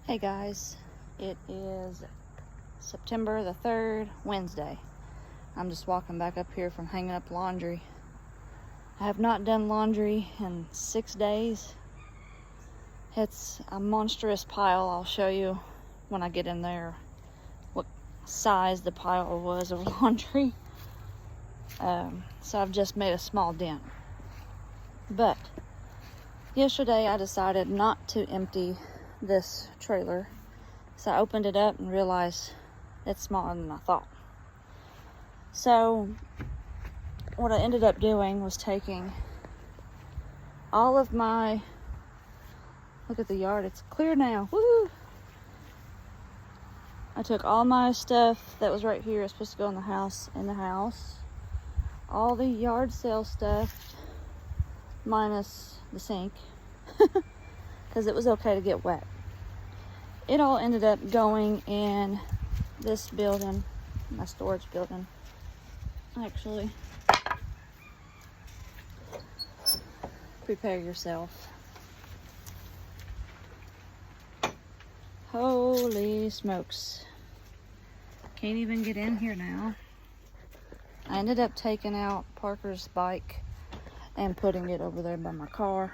Hey guys, it is September the 3rd, Wednesday. I'm just walking back up here from hanging up laundry. I have not done laundry in 6 days. It's a monstrous pile. I'll show you when I get in there what size the pile was of laundry. So I've just made a small dent. But yesterday I decided not to empty this trailer, so I opened it up and realized it's smaller than I thought. So what I ended up doing was taking all of my, look at the yard, it's clear now, woo! I took all my stuff that was right here, it's supposed to go in the house, all the yard sale stuff, minus the sink, because it was okay to get wet. It all ended up going in this building, my storage building. Actually, prepare yourself. Holy smokes. Can't even get in here now. I ended up taking out Parker's bike and putting it over there by my car.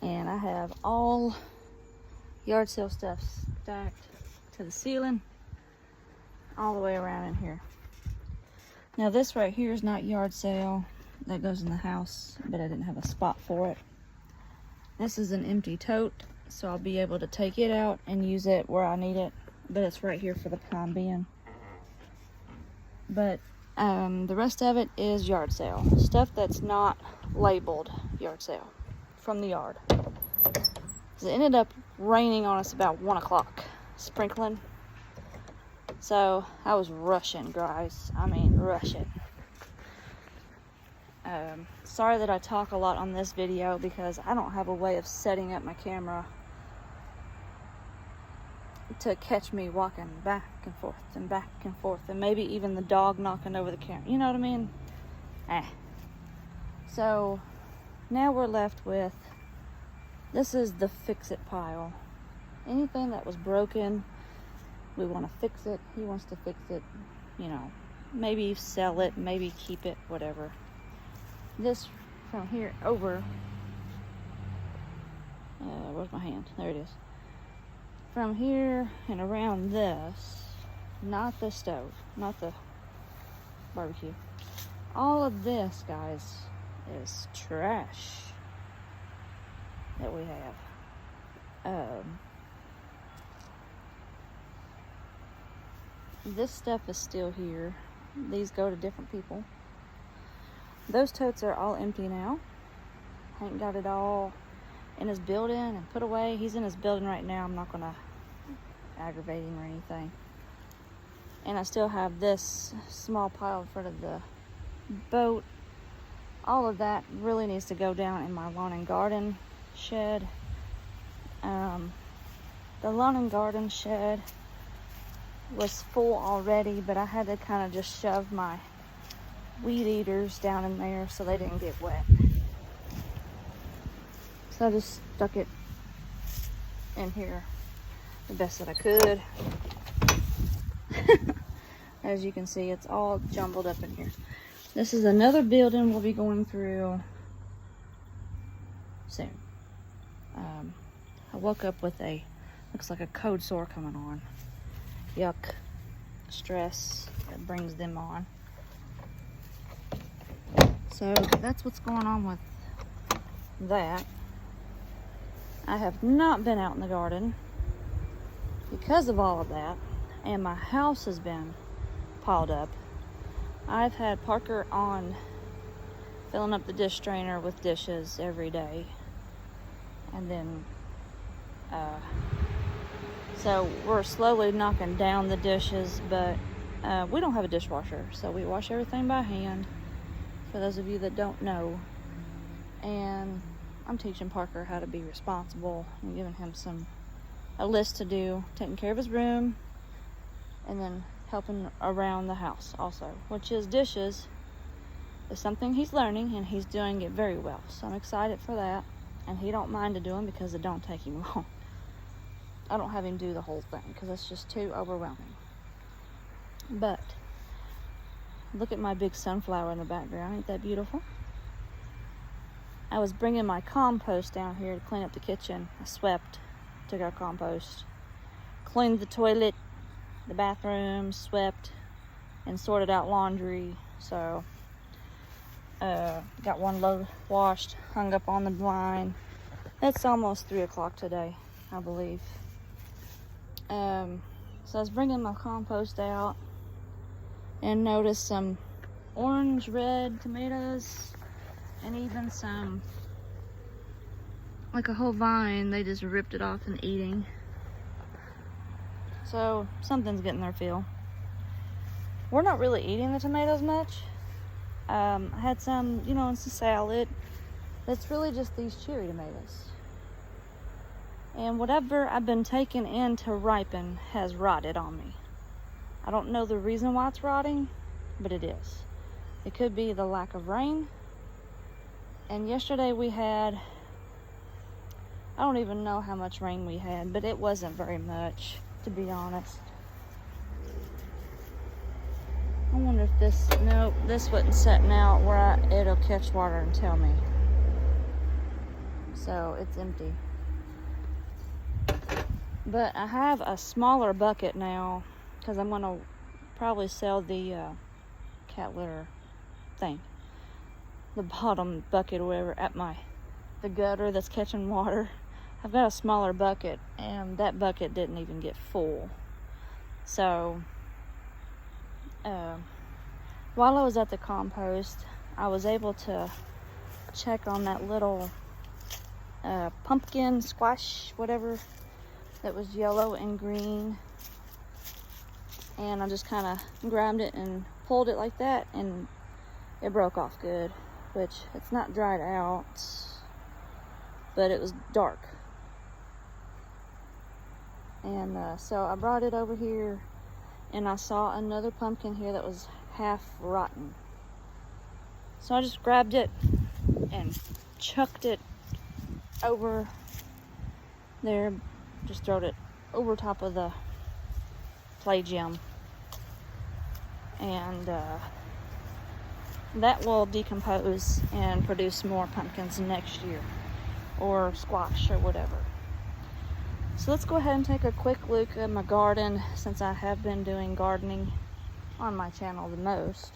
And I have all yard sale stuff stacked to the ceiling all the way around in here. Now this right here is not yard sale, that goes in the house, but I didn't have a spot for it. This is an empty tote, so I'll be able to take it out and use it where I need it, but it's right here for the time being. But the rest of it is yard sale, stuff that's not labeled yard sale from the yard. It ended up raining on us about 1 o'clock, sprinkling. So I was rushing, guys. I mean, rushing. Sorry that I talk a lot on this video because I don't have a way of setting up my camera to catch me walking back and forth, and maybe even the dog knocking over the camera. You know what I mean? So now we're left with, this is the fix it pile. Anything that was broken, we want to fix it. He wants to fix it, you know, maybe sell it, maybe keep it, whatever. This from here over, where's my hand? There it is. From here and around this, not the stove, not the barbecue. All of this, guys, is trash that we have. This stuff is still here. These go to different people. Those totes are all empty now. Hank got it all in his building and put away. He's in his building right now. I'm not gonna aggravate him or anything. And I still have this small pile in front of the boat. All of that really needs to go down in my lawn and garden shed. The lawn and garden shed was full already, but I had to kind of just shove my weed eaters down in there so they didn't get wet. So I just stuck it in here the best that I could. As you can see, it's all jumbled up in here. This is another building we'll be going through soon. I woke up with looks like a cold sore coming on. Yuck. Stress that brings them on. So that's what's going on with that. I have not been out in the garden because of all of that, and my house has been piled up. I've had Parker on filling up the dish strainer with dishes every day, and then so we're slowly knocking down the dishes, but we don't have a dishwasher, so we wash everything by hand, for those of you that don't know. And I'm teaching Parker how to be responsible and giving him a list to do, taking care of his room, and then helping around the house also, which is dishes is something he's learning, and he's doing it very well. So I'm excited for that, and he don't mind to do them because it don't take him long. I don't have him do the whole thing because it's just too overwhelming. But look at my big sunflower in the background. Ain't that beautiful? I was bringing my compost down here to clean up the kitchen. I swept, took our compost, cleaned the toilet, the bathroom, swept, and sorted out laundry. So got one load washed, hung up on the blind. It's almost 3 o'clock today, I believe. So I was bringing my compost out and noticed some orange red tomatoes and even some, like a whole vine, they just ripped it off and eating. So something's getting their fill. We're not really eating the tomatoes much. I had some, in some salad. It's really just these cherry tomatoes. And whatever I've been taking in to ripen has rotted on me. I don't know the reason why it's rotting, but it is. It could be the lack of rain. And yesterday we had, I don't even know how much rain we had, but it wasn't very much, to be honest. I wonder if this wasn't setting out where it'll catch water and tell me. So it's empty. But I have a smaller bucket now because I'm going to probably sell the cat litter thing. The bottom bucket or whatever at the gutter that's catching water. I've got a smaller bucket and that bucket didn't even get full. So while I was at the compost, I was able to check on that little pumpkin squash, whatever, that was yellow and green. And I just kind of grabbed it and pulled it like that, and it broke off good, which it's not dried out, but it was dark. And so I brought it over here, and I saw another pumpkin here that was half rotten. So I just grabbed it and chucked it over there, just throwed it over top of the play gym. And that will decompose and produce more pumpkins next year, or squash or whatever. So let's go ahead and take a quick look at my garden, since I have been doing gardening on my channel the most.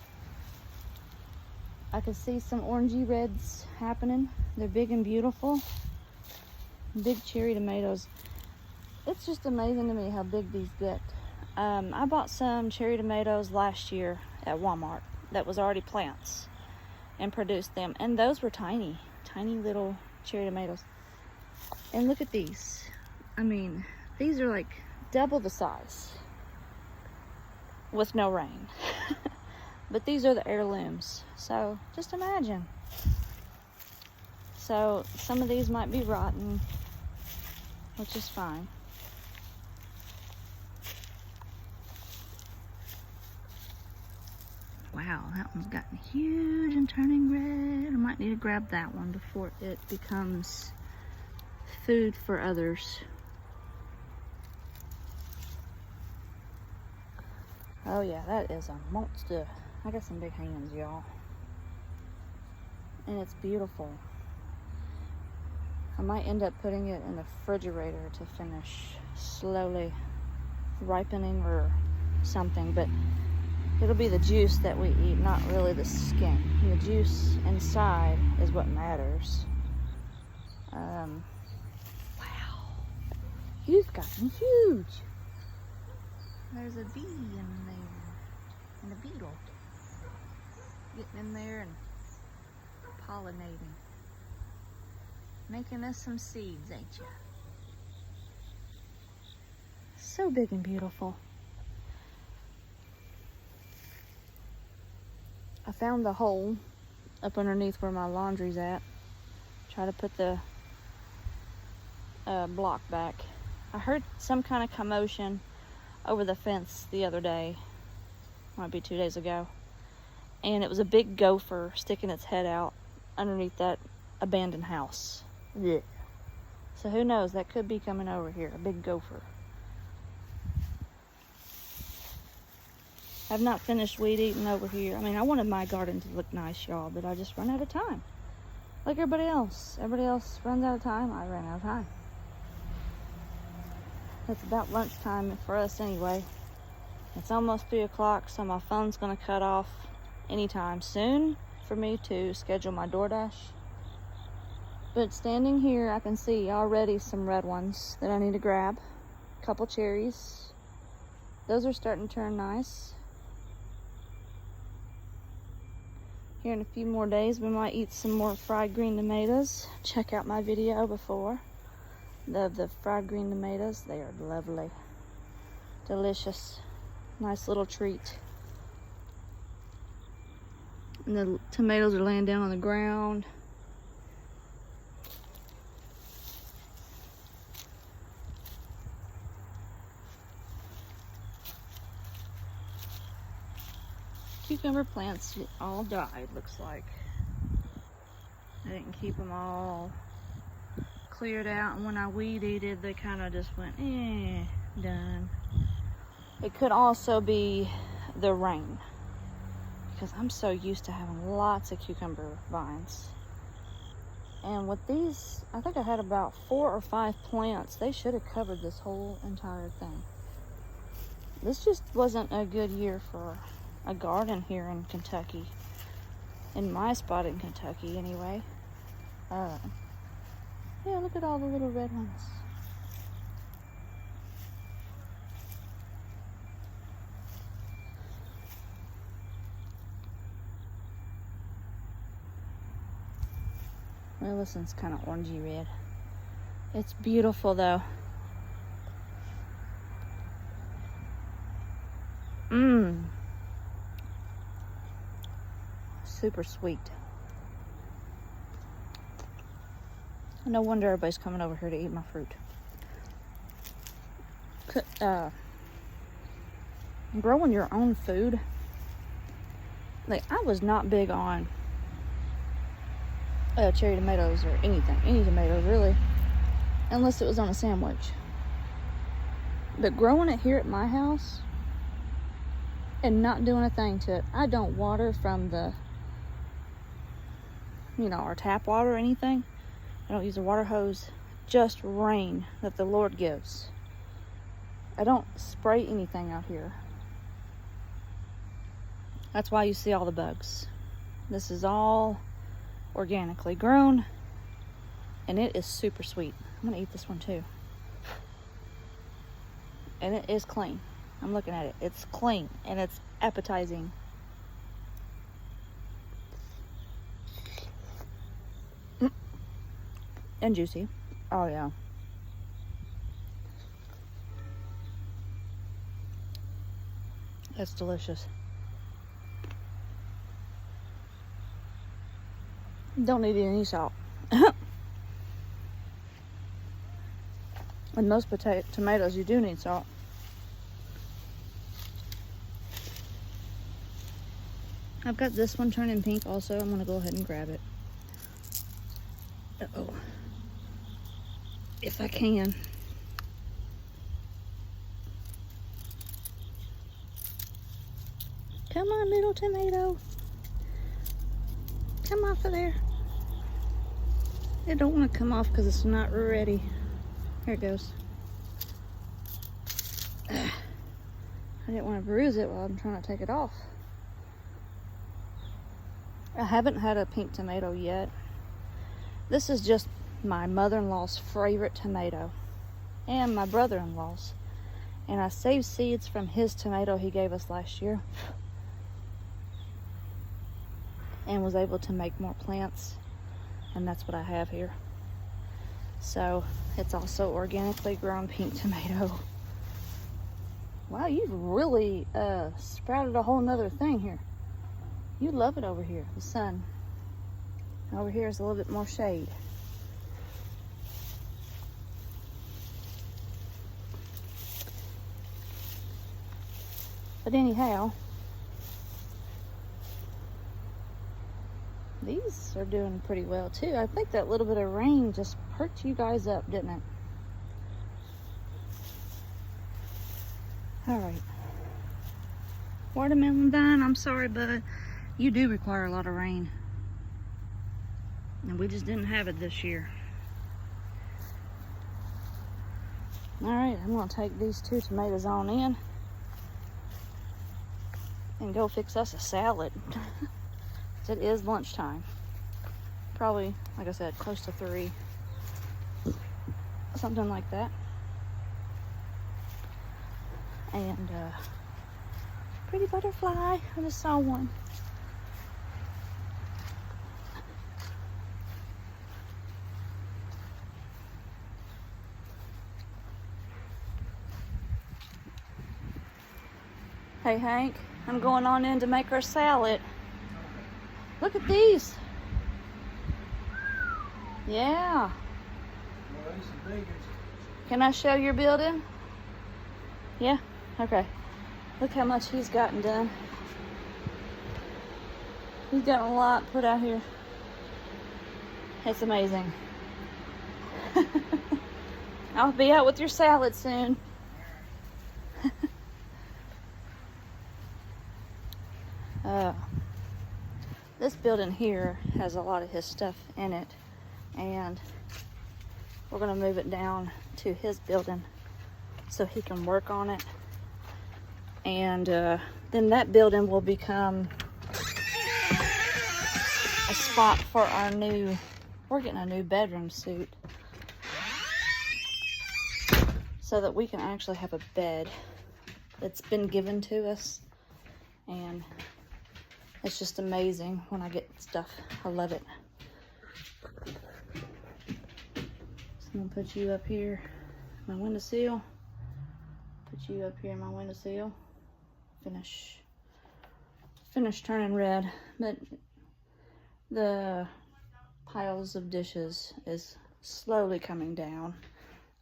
I can see some orangey reds happening. They're big and beautiful. Big cherry tomatoes. It's just amazing to me how big these get. I bought some cherry tomatoes last year at Walmart that was already plants and produced them. And those were tiny, tiny little cherry tomatoes. And look at these. I mean, these are like double the size with no rain. But these are the heirlooms. So just imagine. So some of these might be rotten, which is fine. Wow, that one's gotten huge and turning red. I might need to grab that one before it becomes food for others. Oh yeah, that is a monster. I got some big hands, y'all. And it's beautiful. I might end up putting it in the refrigerator to finish slowly ripening or something, but it'll be the juice that we eat, not really the skin. The juice inside is what matters. Wow. You've gotten huge. There's a bee in there, and a beetle getting in there and pollinating. Making us some seeds, ain't you? So big and beautiful. I found the hole up underneath where my laundry's at. Try to put the block back. I heard some kind of commotion over the fence the other day. Might be 2 days ago. And it was a big gopher sticking its head out underneath that abandoned house. Blech. So who knows, that could be coming over here, a big gopher. I've not finished weed eating over here. I mean, I wanted my garden to look nice, y'all, but I just run out of time. Like everybody else. Everybody else runs out of time. I ran out of time. It's about lunchtime for us anyway. It's almost 3 o'clock, so my phone's gonna cut off anytime soon for me to schedule my DoorDash. But standing here, I can see already some red ones that I need to grab. A couple cherries. Those are starting to turn nice. Here in a few more days, we might eat some more fried green tomatoes. Check out my video before of the fried green tomatoes. They are lovely, delicious, nice little treat. And the tomatoes are laying down on the ground. Cucumber plants all died, looks like. I didn't keep them all cleared out, and when I weed-eated, they kind of just went, done. It could also be the rain, because I'm so used to having lots of cucumber vines. And with these, I think I had about 4 or 5 plants. They should have covered this whole entire thing. This just wasn't a good year for a garden here in Kentucky, in my spot in Kentucky anyway. Yeah, look at all the little red ones. Well, this one's kind of orangey red. It's beautiful though. Super sweet. No wonder everybody's coming over here to eat my fruit. Growing your own food. Like, I was not big on cherry tomatoes or anything. Any tomatoes, really. Unless it was on a sandwich. But growing it here at my house and not doing a thing to it. I don't water from the, our tap water or anything. I don't use a water hose. Just rain that the Lord gives. I don't spray anything out here. That's why you see all the bugs. This is all organically grown, and it is super sweet. I'm gonna eat this one too. And it is clean. I'm looking at it. It's clean and it's appetizing. And juicy. Oh yeah. That's delicious. Don't need any salt. And most tomatoes, you do need salt. I've got this one turning pink also. I'm gonna go ahead and grab it. Uh-oh. If I can. Come on, little tomato. Come off of there. It don't want to come off because it's not ready. Here it goes. I didn't want to bruise it while I'm trying to take it off. I haven't had a pink tomato yet. This is just my mother-in-law's favorite tomato and my brother-in-law's. And I saved seeds from his tomato he gave us last year and was able to make more plants, and that's what I have here. So it's also organically grown pink tomato. Wow, you've really sprouted a whole nother thing here. You love it over here, the sun. Over here is a little bit more shade. But anyhow, These are doing pretty well too. I think that little bit of rain just perked you guys up, didn't it? All right. Watermelon vine, I'm sorry, bud. You do require a lot of rain. And we just didn't have it this year. All right, I'm gonna take these 2 tomatoes on in and go fix us a salad. It is lunchtime. Probably, like I said, close to 3. Something like that. And pretty butterfly, I just saw one. Hey Hank, I'm going on in to make our salad. Look at these. Yeah. Can I show your building? Yeah? Okay. Look how much he's gotten done. He's gotten a lot put out here. It's amazing. I'll be out with your salad soon. This building here has a lot of his stuff in it, and we're gonna move it down to his building so he can work on it. And then that building will become a spot for our new, we're getting a new bedroom suite so that we can actually have a bed that's been given to us. And it's just amazing when I get stuff. I love it. So I'm gonna put you up here, my windowsill. Put you up here in my windowsill. Finish turning red, but the piles of dishes is slowly coming down,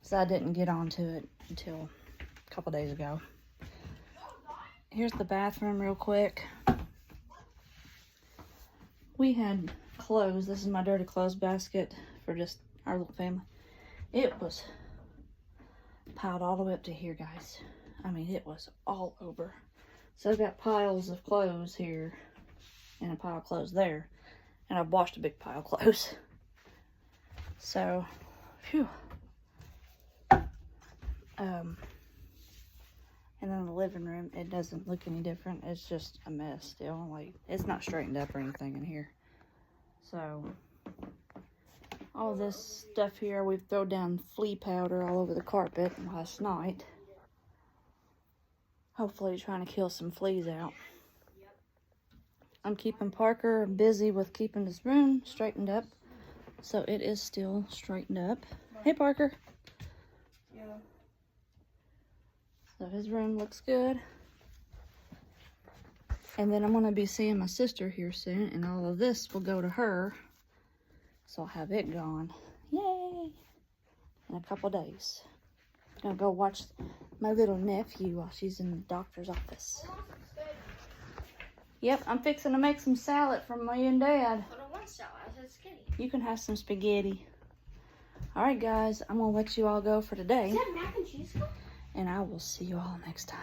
so I didn't get onto it until a couple days ago. Here's the bathroom real quick. We had clothes. This is my dirty clothes basket for just our little family. It was piled all the way up to here, guys. I mean, it was all over. So I've got piles of clothes here and a pile of clothes there. And I've washed a big pile of clothes. So, phew. And then the living room, it doesn't look any different. It's just a mess still. Like, it's not straightened up or anything in here. So, all this stuff here, we've thrown down flea powder all over the carpet last night. Hopefully trying to kill some fleas out. I'm keeping Parker busy with keeping his room straightened up. So it is still straightened up. Hey Parker. Yeah. So his room looks good. And then I'm going to be seeing my sister here soon, and all of this will go to her. So I'll have it gone. Yay! In a couple days. I'm going to go watch my little nephew while she's in the doctor's office. Yep, I'm fixing to make some salad for me and Dad. I don't want salad, I said spaghetti. You can have some spaghetti. Alright guys, I'm going to let you all go for today. Is that mac and cheese? And I will see you all next time.